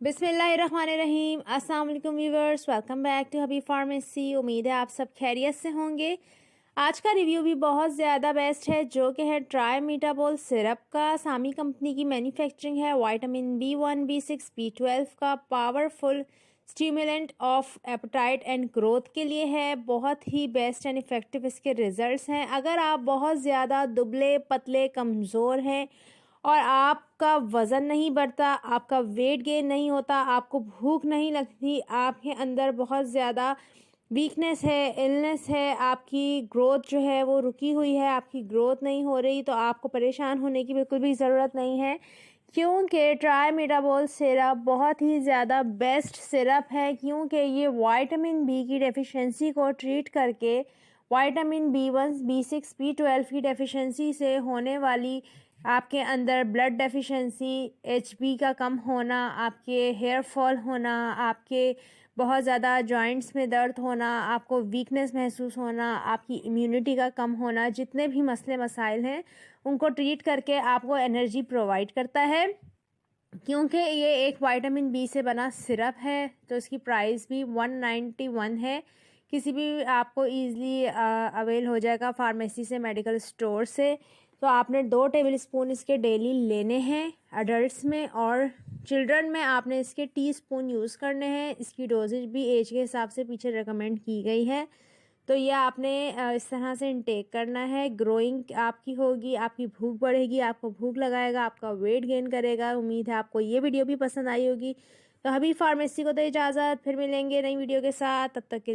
बिस्मिल्लाहिर्रहमानिर्रहीम। अस्सलाम वालेकुम viewers, welcome back to Habib pharmacy. उम्मीद है आप सब खैरियत से होंगे। आज का रिव्यू भी बहुत ज़्यादा बेस्ट है, जो कि है ट्राइमीटाबोल सिरप का। सामी कंपनी की मैन्युफैक्चरिंग है। विटामिन B1, B6, B12 का powerful stimulant of appetite and growth के लिए है। बहुत ही बेस्ट एंड इफ़ेक्टिव इसके रिजल्ट्स हैं। अगर आप बहुत ज़्यादा दुबले पतले कमज़ोर हैं और आपका वज़न नहीं बढ़ता, आपका वेट गेन नहीं होता, आपको भूख नहीं लगती, आपके अंदर बहुत ज़्यादा वीकनेस है, इलनेस है, आपकी ग्रोथ जो है वो रुकी हुई है, आपकी ग्रोथ नहीं हो रही, तो आपको परेशान होने की बिल्कुल भी ज़रूरत नहीं है, क्योंकि ट्राइमीटाबोल सिरप बहुत ही ज़्यादा बेस्ट सिरप है। क्योंकि ये विटामिन बी की डेफिशिएंसी को ट्रीट करके विटामिन B1, B6, B12 की डेफिशिएंसी से होने वाली आपके अंदर ब्लड डेफिशिएंसी, HB का कम होना, आपके हेयर फॉल होना, आपके बहुत ज़्यादा जॉइंट्स में दर्द होना, आपको वीकनेस महसूस होना, आपकी इम्यूनिटी का कम होना, जितने भी मसले मसाइल हैं उनको ट्रीट करके आपको एनर्जी प्रोवाइड करता है। क्योंकि ये एक विटामिन बी से बना सिरप है, तो इसकी प्राइस भी 191 है। किसी भी आपको ईज़िली अवेल हो जाएगा फार्मेसी से, मेडिकल स्टोर से। तो आपने 2 टेबल स्पून इसके डेली लेने हैं अडल्ट्स में, और चिल्ड्रन में आपने इसके टीस्पून यूज़ करने हैं। इसकी डोजेज भी एज के हिसाब से पीछे रेकमेंड की गई है। तो ये आपने इस तरह से इनटेक करना है। ग्रोइंग आपकी होगी, आपकी भूख बढ़ेगी, आपको भूख लगाएगा, आपका वेट गेन करेगा। उम्मीद है आपको ये वीडियो भी पसंद आई होगी। तो हबीब फार्मेसी को दे इजाज़त, फिर मिलेंगे नई वीडियो के साथ। तब तक के